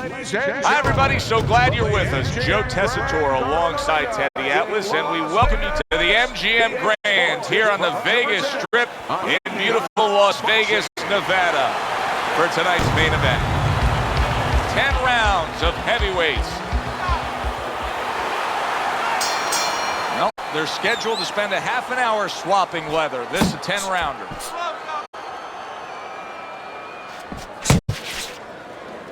Hi, everybody. So glad you're with us. Joe Tessitore alongside Teddy Atlas, and we welcome you to the MGM Grand here on the Vegas Strip in beautiful Las Vegas, Nevada, for tonight's main event. 10 rounds of heavyweights. Well, they're scheduled to spend a half an hour swapping leather. This is a 10-rounder.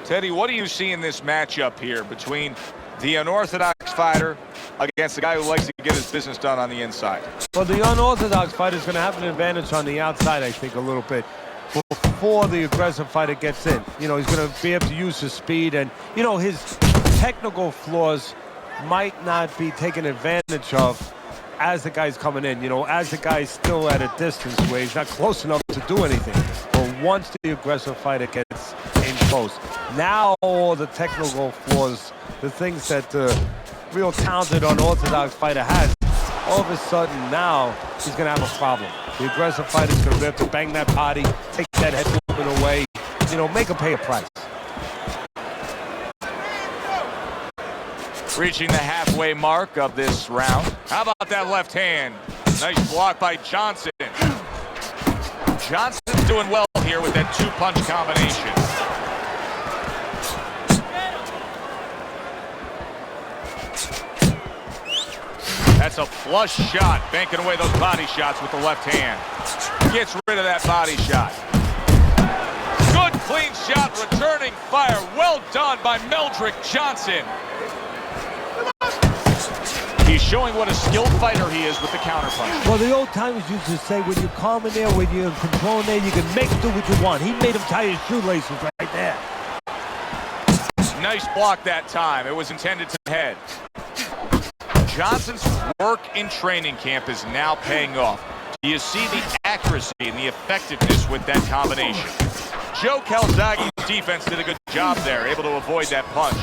Teddy, what do you see in this matchup here between the unorthodox fighter against the guy who likes to get his business done on the inside? Well, the unorthodox fighter is going to have an advantage on the outside, I think, a little bit before the aggressive fighter gets in. You know, he's going to be able to use his speed, and, you know, his technical flaws might not be taken advantage of as the guy's coming in, you know, as the guy's still at a distance where he's not close enough to do anything. But once the aggressive fighter gets in close, now all the technical flaws, the things that the real talented unorthodox fighter has, all of a sudden now he's going to have a problem. The aggressive fighter's going to be able to bang that body, take that head movement away, you know, make him pay a price. Reaching the halfway mark of this round. How about that left hand? Nice block by Johnson. Johnson's doing well here with that two-punch combination. That's a flush shot, banking away those body shots with the left hand. Gets rid of that body shot. Good clean shot, returning fire. Well done by Meldrick Johnson. He's showing what a skilled fighter he is with the counterpunch. Well, the old timers used to say, when you're calm in there, when you're in control in there, you can make do what you want. He made him tie his shoelaces right there. Nice block that time. It was intended to the head. Johnson's work in training camp is now paying off. Do you see the accuracy and the effectiveness with that combination? Joe Calzaghe's defense did a good job there, able to avoid that punch.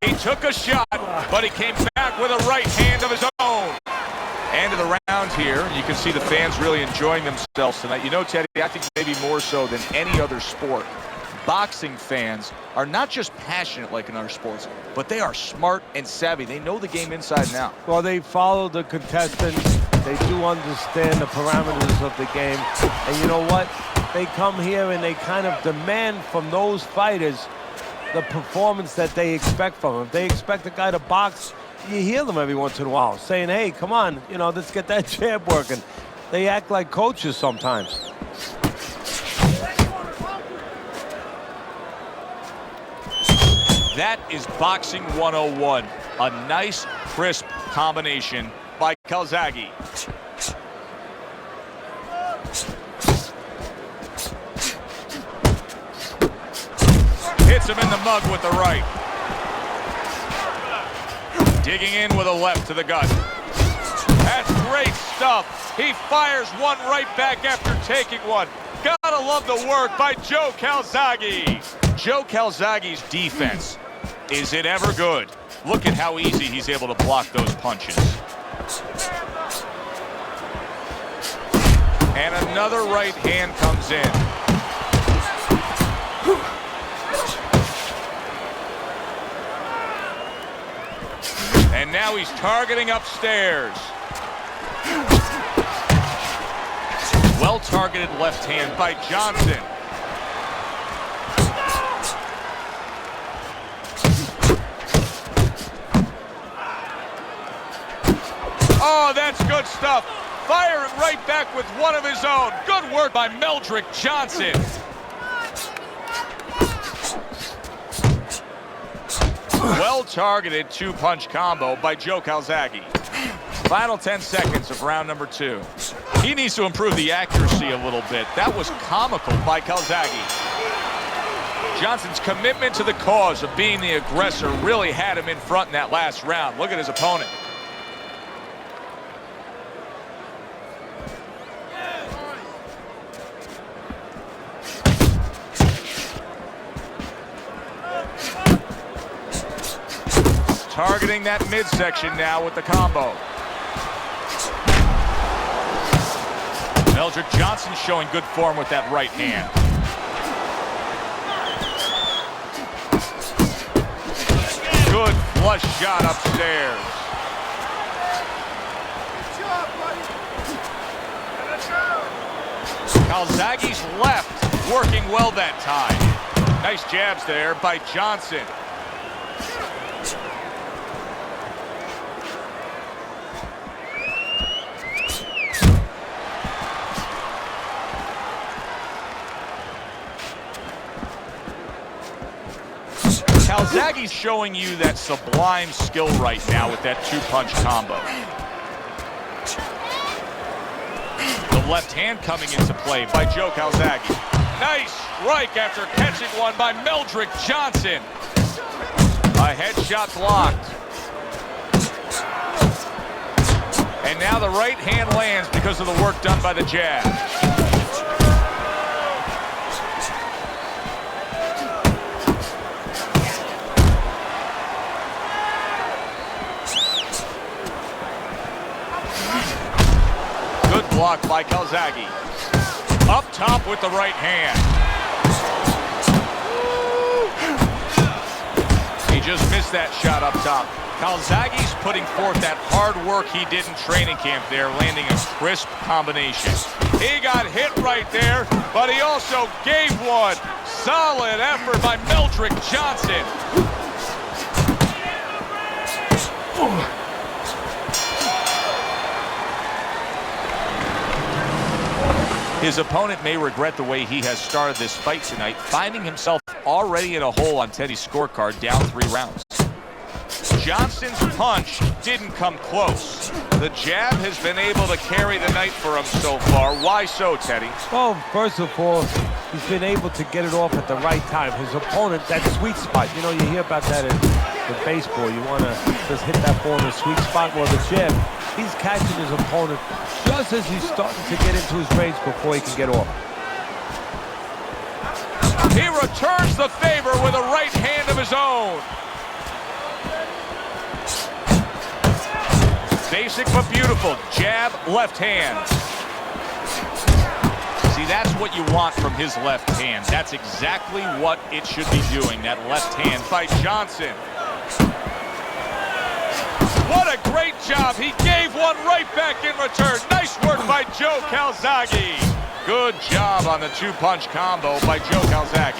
He took a shot, but he came back with a right hand of his own. End of the round here. You can see the fans really enjoying themselves tonight. You know, Teddy, I think maybe more so than any other sport, boxing fans are not just passionate like in other sports, but they are smart and savvy. They know the game inside and out. Well, they follow the contestants. They do understand the parameters of the game. And you know what? They come here and they kind of demand from those fighters the performance that they expect from him. If they expect a guy to box, you hear them every once in a while saying, hey, come on, you know, let's get that jab working. They act like coaches sometimes. That is Boxing 101. A nice, crisp combination by Calzaghe. Hits him in the mug with the right. Digging in with a left to the gut. That's great stuff. He fires one right back after taking one. Gotta love the work by Joe Calzaghe. Joe Calzaghe's defense, is it ever good? Look at how easy he's able to block those punches. And another right hand comes in. And now he's targeting upstairs. Well-targeted left hand by Johnson. Oh, that's good stuff. Firing right back with one of his own. Good work by Meldrick Johnson. Well-targeted two-punch combo by Joe Calzaghe. Final 10 seconds of round number 2. He needs to improve the accuracy a little bit. That was comical by Calzaghe. Johnson's commitment to the cause of being the aggressor really had him in front in that last round. Look at his opponent. Targeting that midsection now with the combo. Meldrick Johnson showing good form with that right hand. flush shot upstairs. Calzaghe's left working well that time. Nice jabs there by Johnson. Calzaghe's showing you that sublime skill right now with that two-punch combo. The left hand coming into play by Joe Calzaghe. Nice strike after catching one by Meldrick Johnson. A headshot blocked. And now the right hand lands because of the work done by the jab. Good block by Calzaghe. Up top with the right hand. He just missed that shot up top. Calzaghe's putting forth that hard work he did in training camp there, landing a crisp combination. He got hit right there, but he also gave one. Solid effort by Meldrick Johnson. His opponent may regret the way he has started this fight tonight, finding himself already in a hole on Teddy's scorecard, down 3 rounds. Johnson's punch didn't come close. The jab has been able to carry the night for him so far. Why so, Teddy? Well, first of all, he's been able to get it off at the right time. His opponent, that sweet spot. You know, you hear about that in baseball. You want to just hit that ball in the sweet spot. Well, the jab, he's catching his opponent just as he's starting to get into his range before he can get off. He returns the favor with a right hand of his own. Basic but beautiful. Jab, left hand. See, that's what you want from his left hand. That's exactly what it should be doing, that left hand by Johnson. What a great job. He gave one right back in return. Nice work by Joe Calzaghe. Good job on the two-punch combo by Joe Calzaghe.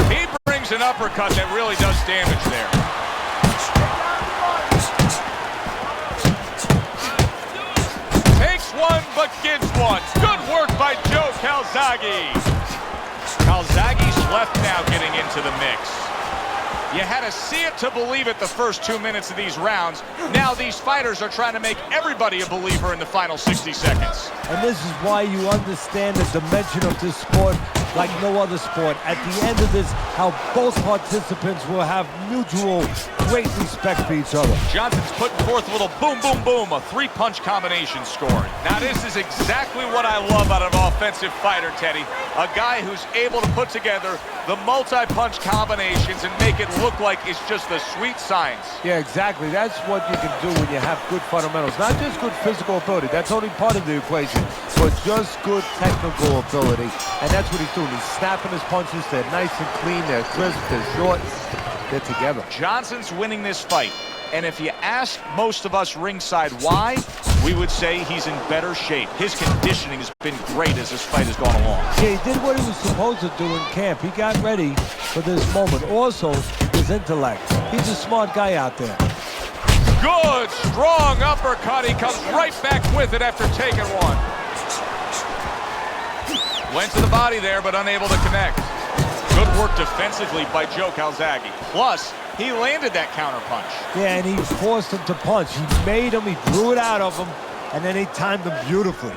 He brings an uppercut that really does damage there. Takes one, but gives one. Good work by Joe Calzaghe. Calzaghe's left now getting into the mix. You had to see it to believe it the first 2 minutes of these rounds. Now these fighters are trying to make everybody a believer in the final 60 seconds. And this is why you understand the dimension of this sport like no other sport. At the end of this, how both participants will have mutual great respect for each other. Johnson's putting forth a little boom, boom, boom, a three-punch combination scored. Now this is exactly what I love out of an offensive fighter, Teddy. A guy who's able to put together the multi-punch combinations and make it look like it's just the sweet science. Yeah, exactly. That's what you can do when you have good fundamentals. Not just good physical ability. That's only part of the equation. But just good technical ability. And that's what he's doing. He's snapping his punches. They're nice and clean. They're crisp. They're short. They're together. Johnson's winning this fight. And if you ask most of us ringside why, we would say he's in better shape. His conditioning has been great as this fight has gone along. Yeah, he did what he was supposed to do in camp. He got ready for this moment. Also, his intellect. He's a smart guy out there. Good, strong uppercut. He comes right back with it after taking one. Went to the body there, but unable to connect. Good work defensively by Joe Calzaghe. Plus, he landed that counter punch. Yeah, and he forced him to punch. He made him, he drew it out of him, and then he timed him beautifully.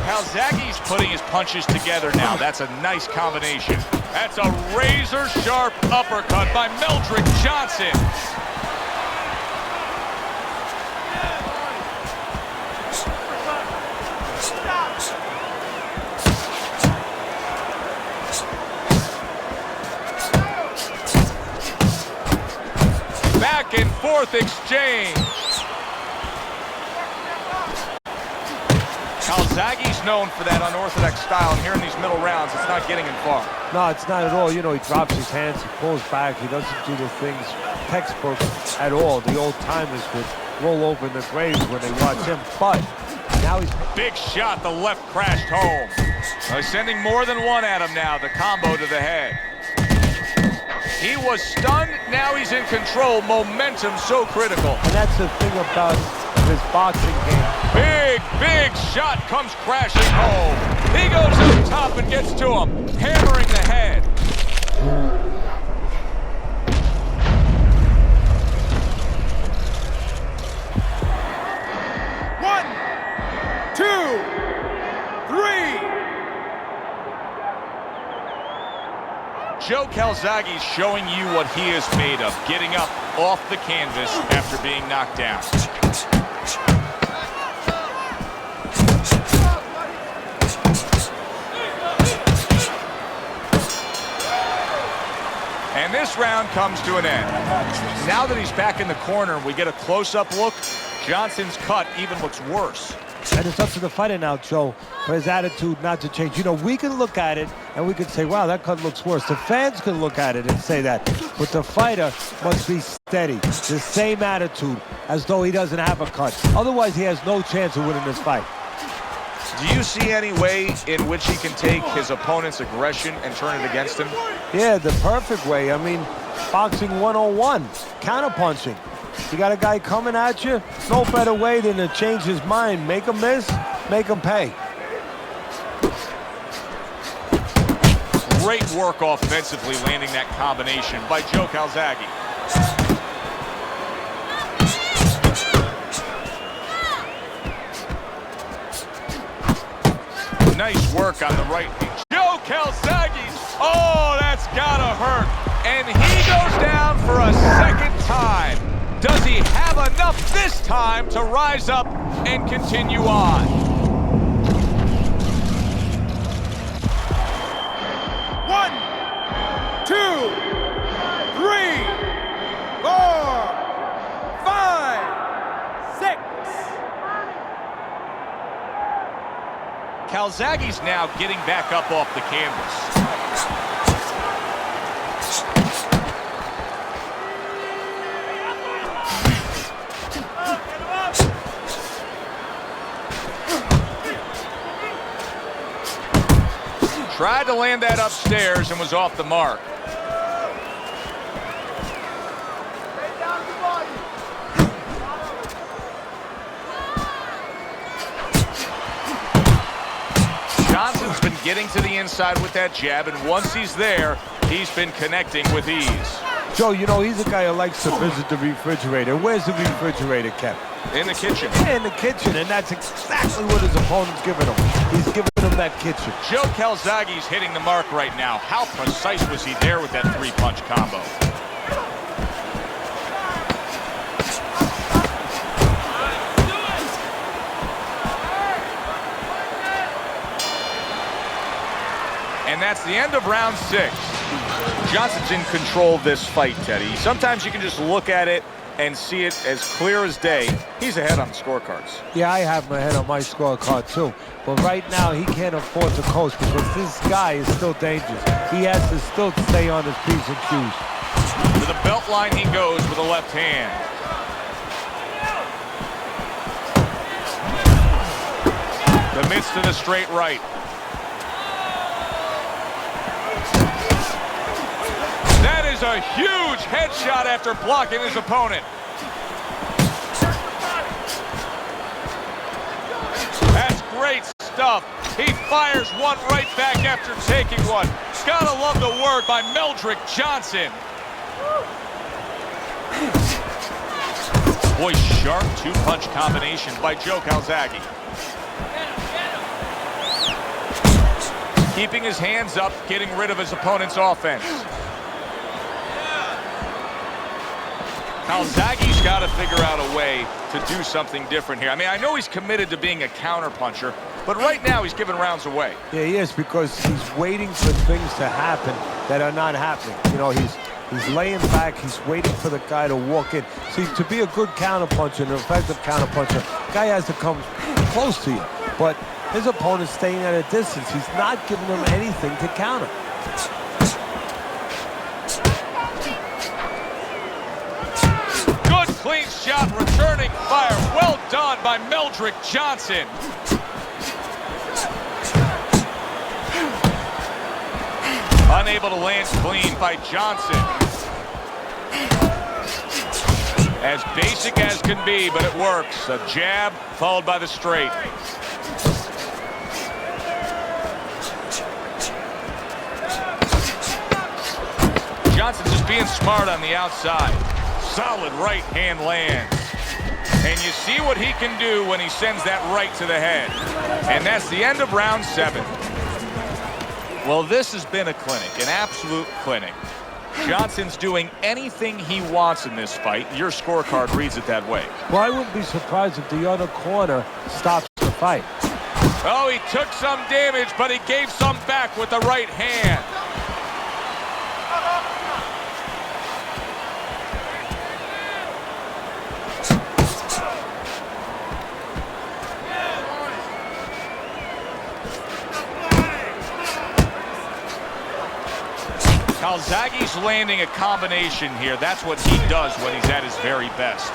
Calzaghe's putting his punches together now. That's a nice combination. That's a razor-sharp uppercut by Meldrick Johnson. Back and forth exchange. Calzaghe's known for that unorthodox style, and here in these middle rounds, it's not getting him far. No, it's not at all. You know, he drops his hands, he pulls back, he doesn't do the things textbook at all. The old timers would roll over in the graves when they watch him, but now he's... Big shot, the left crashed home. He's sending more than one at him now, the combo to the head. He was stunned, now he's in control. Momentum so critical. And that's the thing about this boxing game. Big shot comes crashing home. He goes up top and gets to him, hammering the head. One, two, three. Joe Calzaghe's showing you what he is made of, getting up off the canvas after being knocked down. And this round comes to an end. Now that he's back in the corner, we get a close-up look. Johnson's cut even looks worse. And it's up to the fighter now, Joe, for his attitude not to change. You know, we can look at it and we can say, wow, that cut looks worse. The fans can look at it and say that. But the fighter must be steady, the same attitude, as though he doesn't have a cut. Otherwise, he has no chance of winning this fight. Do you see any way in which he can take his opponent's aggression and turn it against him? Yeah, the perfect way. I mean, boxing 101, counterpunching. You got a guy coming at you, no better way than to change his mind. Make him miss, make him pay. Great work offensively landing that combination by Joe Calzaghe. Nice work on the right. Joe Calzaghe. Oh, that's gotta hurt. And he goes down for a second time. Does he have enough this time to rise up and continue on? One, two, three, four, five, six. Calzaghe's now getting back up off the canvas. Tried to land that upstairs and was off the mark. Johnson's been getting to the inside with that jab, and once he's there, he's been connecting with ease. Joe, you know, he's a guy who likes to visit the refrigerator. Where's the refrigerator kept? In the kitchen. In the kitchen, and that's exactly what his opponent's giving him. He's giving him that kitchen. Joe Calzaghe's hitting the mark right now. How precise was he there with that three-punch combo? And that's the end of round 6. Johnson's in control of this fight, Teddy. Sometimes you can just look at it and see it as clear as day. He's ahead on the scorecards. Yeah, I have him ahead on my scorecard too. But right now, he can't afford to coast because this guy is still dangerous. He has to still stay on his P's and Q's. To the belt line he goes with a left hand. Commits to the straight right. That is a huge headshot after blocking his opponent. That's great stuff. He fires one right back after taking one. Gotta love the word by Meldrick Johnson. Boy, sharp two-punch combination by Joe Calzaghe. Keeping his hands up, getting rid of his opponent's offense. Calzaghe's got to figure out a way to do something different here. I mean, I know he's committed to being a counterpuncher, but right now he's giving rounds away. Yeah, he is, because he's waiting for things to happen that are not happening. You know, he's laying back, he's waiting for the guy to walk in. See, to be a good counterpuncher, an effective counterpuncher, guy has to come close to you. But His opponent's staying at a distance. He's not giving him anything to counter. Good clean shot, returning fire. Well done by Meldrick Johnson. Unable to land clean by Johnson. As basic as can be, but it works. A jab followed by the straight. Johnson just being smart on the outside. Solid right hand lands. And you see what he can do when he sends that right to the head. And that's the end of round 7. Well, this has been a clinic, an absolute clinic. Johnson's doing anything he wants in this fight. Your scorecard reads it that way. Well, I wouldn't be surprised if the other corner stops the fight. Oh, he took some damage, but he gave some back with the right hand. Calzaghe's landing a combination here. That's what he does when he's at his very best.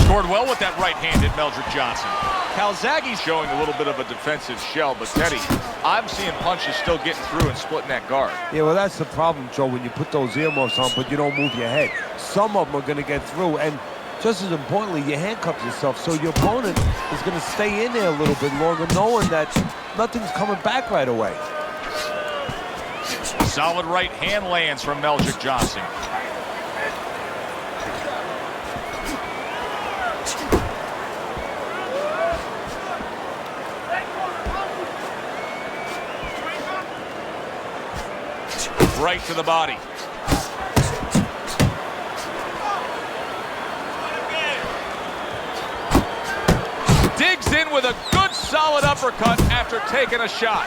Scored well with that right-handed Meldrick Johnson. Calzaghe's showing a little bit of a defensive shell, but Teddy, I'm seeing punches still getting through and splitting that guard. Yeah, well, that's the problem, Joe, when you put those earmuffs on, but you don't move your head. Some of them are going to get through, and just as importantly, you handcuff yourself, so your opponent is going to stay in there a little bit longer, knowing that nothing's coming back right away. Solid right hand lands from Meldrick Johnson. Right to the body. Digs in with a good solid uppercut after taking a shot.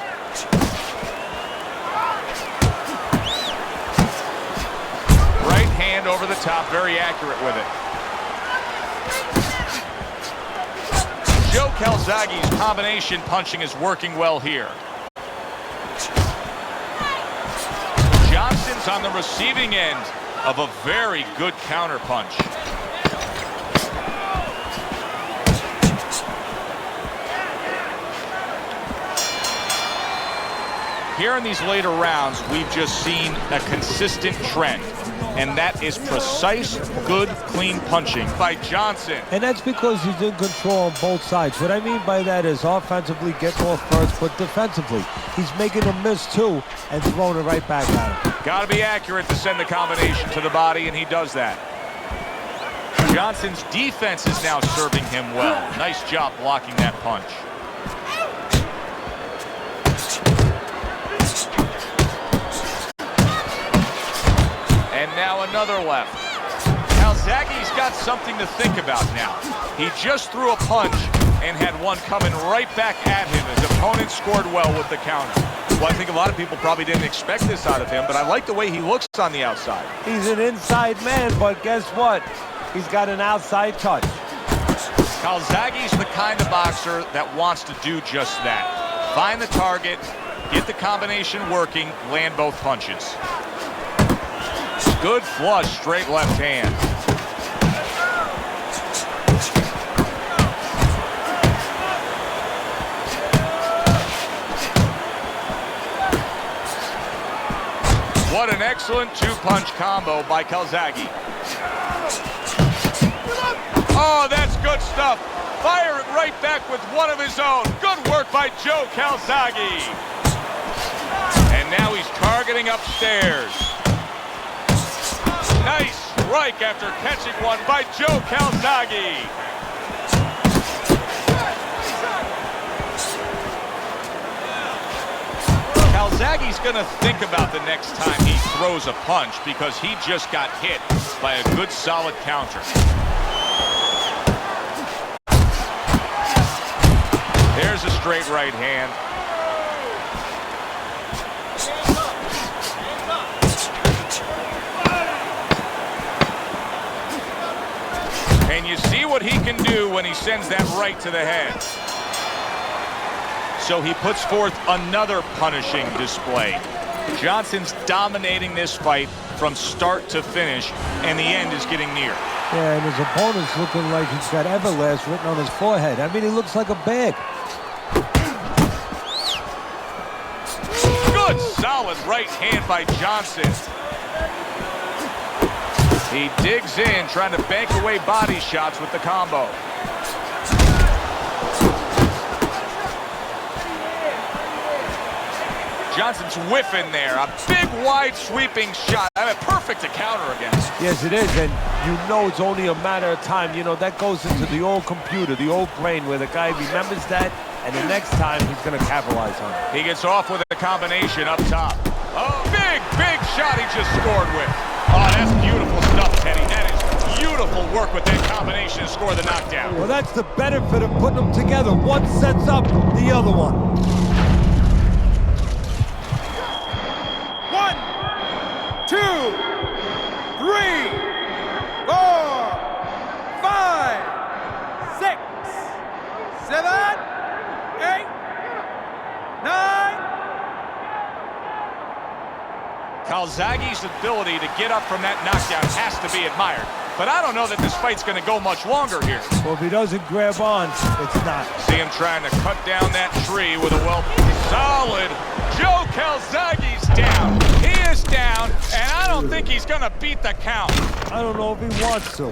Right hand over the top, very accurate with it. Joe Calzaghe's combination punching is working well here. Johnson's on the receiving end of a very good counter punch. Here in these later rounds, we've just seen a consistent trend, and that is precise, good, clean punching by Johnson. And that's because he's in control on both sides. What I mean by that is offensively getting off first, but defensively, he's making them miss too and throwing it right back at him. Got to be accurate to send the combination to the body, and he does that. Johnson's defense is now serving him well. Nice job blocking that punch. And now another left. Calzaghe's got something to think about now. He just threw a punch and had one coming right back at him. His opponent scored well with the counter. Well, I think a lot of people probably didn't expect this out of him, but I like the way he looks on the outside. He's an inside man, but guess what? He's got an outside touch. Calzaghe's the kind of boxer that wants to do just that. Find the target, get the combination working, land both punches. Good flush, straight left hand. What an excellent two-punch combo by Calzaghe. Oh, that's good stuff. Fire it right back with one of his own. Good work by Joe Calzaghe. And now he's targeting upstairs. Nice strike after catching one by Joe Calzaghe. Calzaghe's going to think about the next time he throws a punch because he just got hit by a good solid counter. There's a straight right hand. And you see what he do when he sends that right to the head. So he puts forth another punishing display. Johnson's dominating this fight from start to finish, and the end is getting near. Yeah, and his opponent's looking like he's got Everlast written on his forehead. I mean, he looks like a bag. Good, solid right hand by Johnson. He digs in, trying to bank away body shots with the combo. Johnson's whiffing there. A big, wide, sweeping shot. I mean, perfect to counter against. Yes, it is, and you know it's only a matter of time. You know, that goes into the old computer, the old brain, where the guy remembers that, and the next time he's going to capitalize on it. He gets off with a combination up top. Oh, big, big shot he just scored with. Oh, that's beautiful stuff, Teddy. That is beautiful work with that combination to score the knockdown. Well, that's the benefit of putting them together. One sets up the other one. 1, 2, 3, 4, 5, 6, 7, 8, 9. Calzaghe's ability to get up from that knockdown has to be admired. But I don't know that this fight's going to go much longer here. Well, if he doesn't grab on, it's not. See him trying to cut down that tree with a solid. Joe Calzaghe's down. He is down, and I don't think he's going to beat the count. I don't know if he wants to.